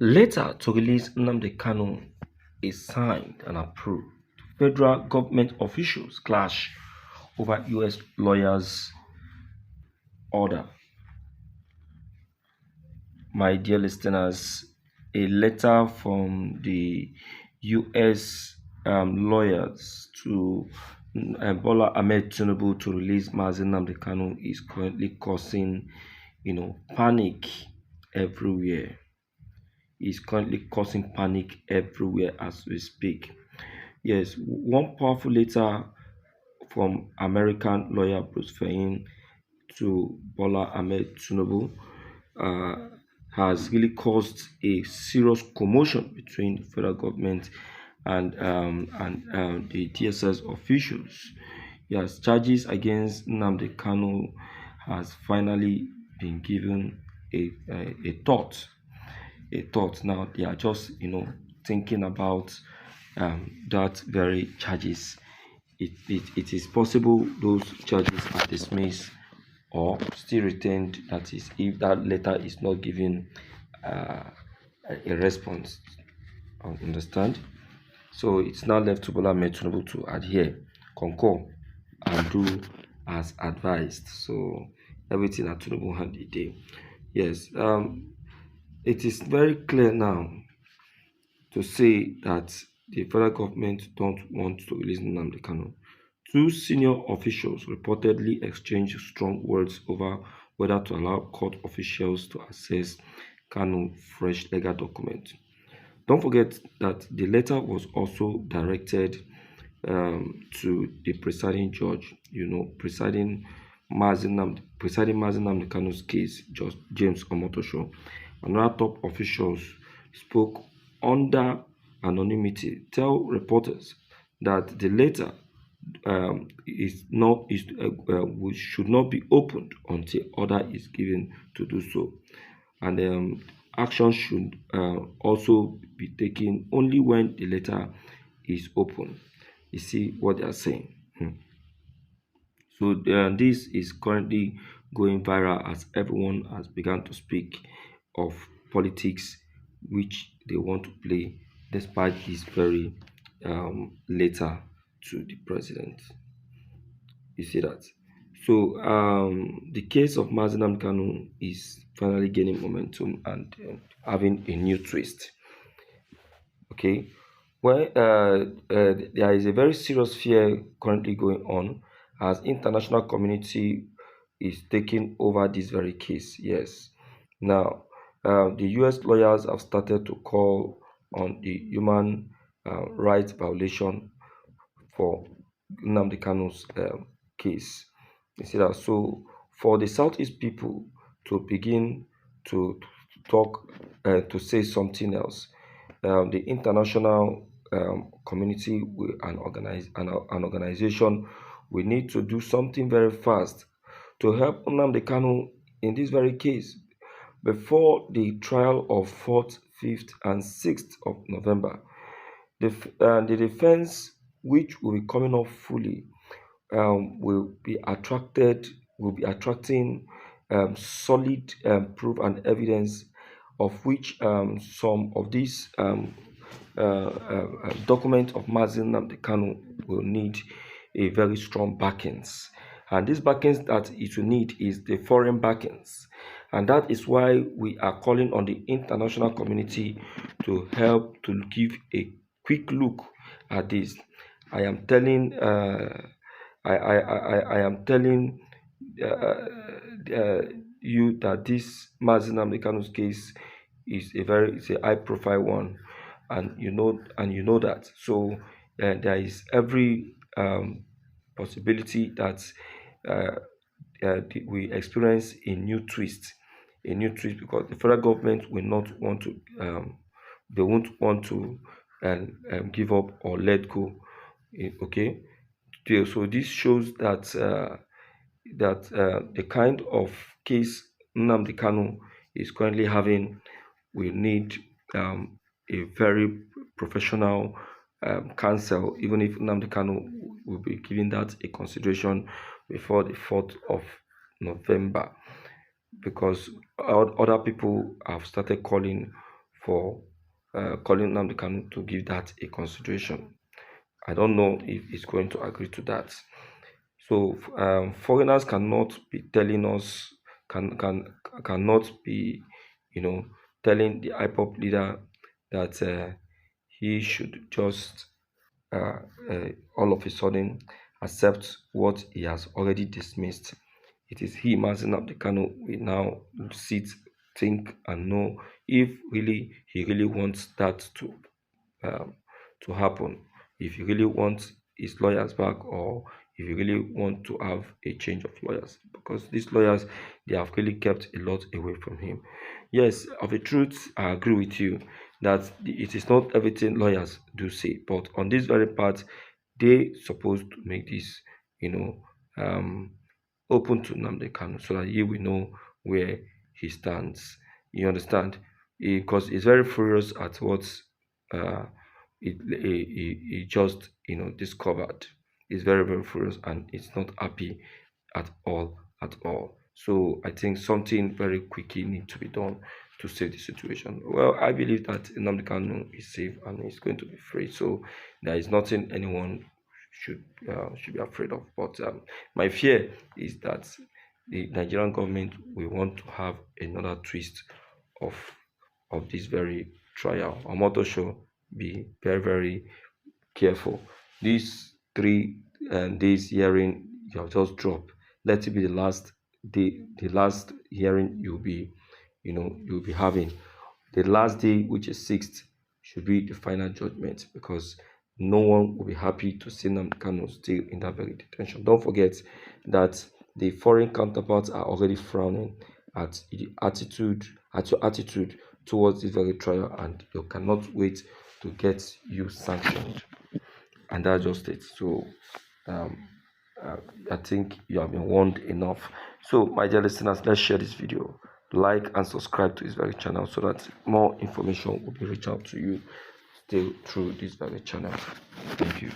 Later to release Nnamdi Kanu is signed and approved. Federal government officials clash over US lawyers' order. My dear listeners, a letter from the US lawyers to Bola Ahmed Tinubu to release Mazi Nnamdi Kanu is currently causing, panic everywhere. Is currently causing panic everywhere as we speak. Yes, one powerful letter from American lawyer Bruce Fein to Bola Ahmed Tinubu uh, has really caused a serious commotion between the federal government and the DSS officials. Yes, charges against Nnamdi Kanu has finally been given a thought. A thought. Now they are just thinking about that very charges. It is possible those charges are dismissed or still retained. That is, if that letter is not given uh, a response. Understand? So it's now left to Bola Ahmed Tinubu to adhere, concur, and do as advised. So everything at Tinubu hand the day. Yes, it is very clear now to say that the federal government don't want to release Nnamdi Kanu. Two senior officials reportedly exchanged strong words over whether to allow court officials to access Kanu fresh legal documents. Don't forget that the letter was also directed to the presiding judge, presiding Mazi Nnamdi Kanu's case, Judge James Omotosho. Another top officials spoke under anonymity, tell reporters that the letter is not is which should not be opened until order is given to do so, and action should also be taken only when the letter is open. You see what they are saying. So this is currently going viral as everyone has begun to speak of politics which they want to play despite this very letter to the president. You see that? So the case of Mazinam Kanu is finally gaining momentum and having a new twist. Okay, well, there is a very serious fear currently going on as international community is taking over this very case. Yes, now the U.S. lawyers have started to call on the human rights violation for Nnamdi Kanu's case. You see that? So for the Southeast people to begin to talk, to say something else, the international community an organization we need to do something very fast to help Nnamdi Kanu in this very case before the trial of 4th, 5th, and 6th of November. The defense, which will be coming up fully, will be attracting solid proof and evidence of which some of these documents of Mazin Nnamdi Kanu will need a very strong backings. And these backings that it will need is the foreign backings. And that is why we are calling on the international community to help to give a quick look at this. I am telling I am telling you that this Mazin Nnamdi case is it's a high profile one, and you know that. So there is every possibility that uh, we experience a new twist because the federal government will not want to they won't want to give up or let go. Okay, so this shows that the kind of case Nnamdi Kanu is currently having will need a very professional counsel, even if Nnamdi Kanu will be giving that a consideration before the 4th of November, because other people have started calling for calling Nnamdi Kanu to give that a consideration. I don't know if he's going to agree to that. So foreigners cannot be telling us, cannot be, telling the IPOP leader that he should just uh, all of a sudden accept what he has already dismissed. It is he, Mazen Abdekano, will now sit, think, and know if really he really wants that um, to happen. If you really want his lawyers back, or if you really want to have a change of lawyers, because these lawyers, they have really kept a lot away from him. Yes, of a truth, I agree with you that it is not everything lawyers do say, but on this very part, they supposed to make this, you know, um, open to Nnamdi Kanu so that he will know where he stands. You understand? Because he's very furious at what uh, he just discovered. He's very very furious and he's not happy at all. So I think something very quickly need to be done to save the situation. Well, I believe that Nnamdi Kanu is safe and he's going to be free. So there is nothing anyone should be afraid of. But my fear is that the Nigerian government will want to have another twist of this very trial. Omoto show be very very careful. These 3 days hearing you have just dropped. Let it be the last day, the last hearing you'll be having. The last day, which is sixth, should be the final judgment because no one will be happy to see Nnamdi Kanu still in that very detention. Don't forget that the foreign counterparts are already frowning at your attitude towards this very trial, and you cannot wait to get you sanctioned. And that's just it. So um, uh, I think you have been warned enough. So, my dear listeners, let's share this video, like and subscribe to this very channel so that more information will be reached out to you still through this very channel. Thank you.